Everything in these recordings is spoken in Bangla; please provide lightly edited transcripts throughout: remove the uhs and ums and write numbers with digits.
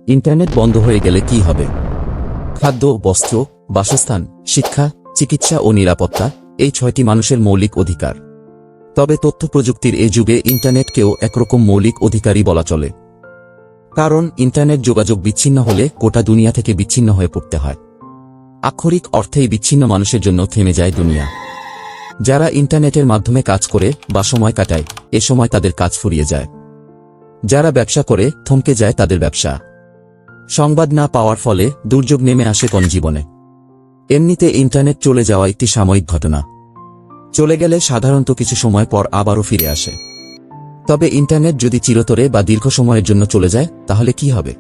ইন্টারনেট বন্ধ হয়ে গেলে কি হবে? খাদ্য, বস্ত্র, বাসস্থান, শিক্ষা, চিকিৎসা ও নিরাপত্তা এই 6টি মানুষের মৌলিক অধিকার। তবে তথ্য প্রযুক্তির এই যুগে ইন্টারনেটকেও একরকম মৌলিক অধিকারই বলা চলে। কারণ ইন্টারনেট যোগাযোগ বিচ্ছিন্ন হলে গোটা দুনিয়া থেকে বিচ্ছিন্ন হয়ে পড়তে হয়। আক্ষরিক অর্থেই বিচ্ছিন্ন মানুষের জন্য থেমে যায় দুনিয়া। যারা ইন্টারনেটের মাধ্যমে কাজ করে বা সময় কাটায়, এ সময় তাদের কাজ ফুরিয়ে যায়। যারা ব্যবসা করে, থমকে যায় তাদের ব্যবসা। সংবাদ না পাওয়ার ফলে দুর্যোগ নেমে আসে জনজীবনে। এমনিতে ইন্টারনেট চলে যাওয়া একটি সাময়িক ঘটনা। চলে গেলে সাধারণত কিছু সময় পর আবারও ফিরে আসে। তবে ইন্টারনেট যদি চিরতরে বা দীর্ঘ সময়ের জন্য চলে যায়, তাহলে কি হবে?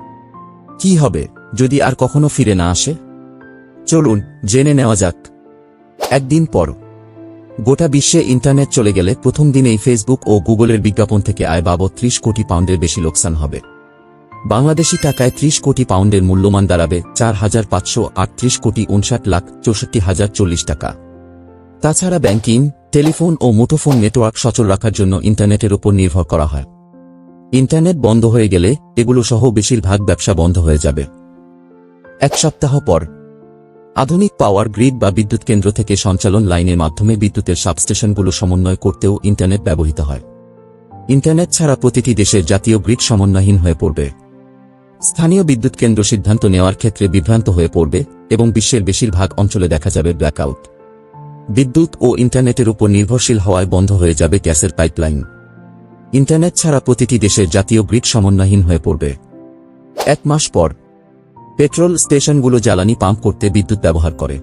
কি হবে যদি আর কখনো ফিরে না আসে? চলুন জেনে নেওয়া যাক। একদিন পর গোটা বিশ্বে ইন্টারনেট চলে গেলে প্রথম দিনেই ফেসবুক ও গুগলের বিজ্ঞাপন থেকে আয় বাবদ 30 কোটি পাউন্ডের বেশি লোকসান হবে। বাংলাদেশি টাকায় 30 কোটি পাউন্ডের মূল্যমান দাঁড়াবে 4,538 কোটি 59,64,040 টাকা। তাছাড়া ব্যাংকিং, টেলিফোন ও মুঠোফোন নেটওয়ার্ক সচল রাখার জন্য ইন্টারনেটের উপর নির্ভর করা হয়। ইন্টারনেট বন্ধ হয়ে গেলে এগুলো সহ বেশিরভাগ ব্যবসা বন্ধ হয়ে যাবে। এক সপ্তাহ পর আধুনিক পাওয়ার গ্রিড বা বিদ্যুৎ কেন্দ্র থেকে সঞ্চালন লাইনের মাধ্যমে বিদ্যুতের সাবস্টেশনগুলো সমন্বয় করতেও ইন্টারনেট ব্যবহৃত হয়। ইন্টারনেট ছাড়া প্রতিটি দেশের জাতীয় গ্রিড সমন্বয়হীন হয়ে পড়বে। স্থানীয় বিদ্যুৎ কেন্দ্র সিদ্ধান্ত নেওয়ার ক্ষেত্রে বিভ্রান্ত হয়ে পড়বে এবং বিশ্বের বেশিরভাগ অঞ্চলে দেখা যাবে ব্ল্যাকআউট। বিদ্যুৎ ও ইন্টারনেটের উপর নির্ভরশীল হওয়ায় বন্ধ হয়ে যাবে গ্যাসের পাইপলাইন। ইন্টারনেট ছাড়া প্রতিটি দেশের জাতীয় গ্রিড সমন্বয়হীন হয়ে পড়বে। 1 মাস পর পেট্রোল স্টেশনগুলো জ্বালানি পাম্প করতে বিদ্যুৎ ব্যবহার করে।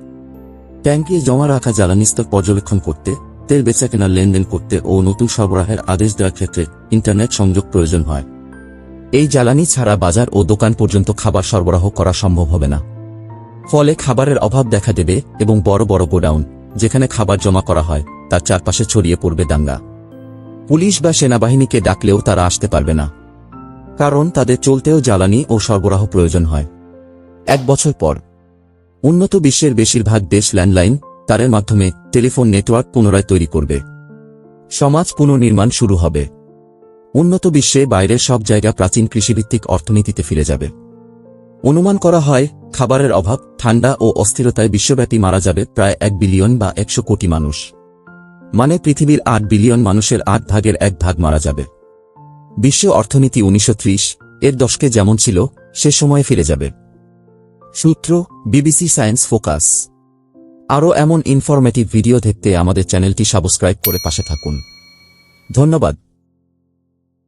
ট্যাঙ্কে জমা রাখা জ্বালানি স্তর পর্যবেক্ষণ করতে, তেল বেচাকেনার লেনদেন করতে ও নতুন সরবরাহের আদেশ দেওয়ার ক্ষেত্রে ইন্টারনেট সংযোগ প্রয়োজন হয়। এই জ্বালানি ছাড়া বাজার ও দোকান পর্যন্ত খাবার সরবরাহ করা সম্ভব হবে না। ফলে খাবারের অভাব দেখা দেবে এবং বড় বড় গোডাউন, যেখানে খাবার জমা করা হয়, তার চারপাশে ছড়িয়ে পড়বে দাঙ্গা। পুলিশ বা সেনাবাহিনীকে ডাকলেও তারা আসতে পারবে না, কারণ তাদের চলতেও জ্বালানি ও সরবরাহ প্রয়োজন হয়। 1 বছর পর উন্নত বিশ্বের বেশিরভাগ দেশ ল্যান্ডলাইন তারের মাধ্যমে টেলিফোন নেটওয়ার্ক পুনরায় তৈরি করবে। সমাজ পুনর্নির্মাণ শুরু হবে। উন্নত বিশ্বে বাইরের সব জায়গা প্রাচীন কৃষিভিত্তিক অর্থনীতিতে ফিরে যাবে। অনুমান করা হয় খাবারের অভাব, ঠান্ডা ও অস্থিরতায় বিশ্বব্যাপী মারা যাবে প্রায় 1 বিলিয়ন বা 100 কোটি মানুষ। মানে পৃথিবীর 8 বিলিয়ন মানুষের 8 ভাগের 1 ভাগ মারা যাবে। বিশ্ব অর্থনীতি 1930 এর দশকে যেমন ছিল সে সময়ে ফিরে যাবে। সূত্র বিবিসি সায়েন্স ফোকাস। আরও এমন ইনফরমেটিভ ভিডিও দেখতে আমাদের চ্যানেলটি সাবস্ক্রাইব করে পাশে থাকুন। ধন্যবাদ।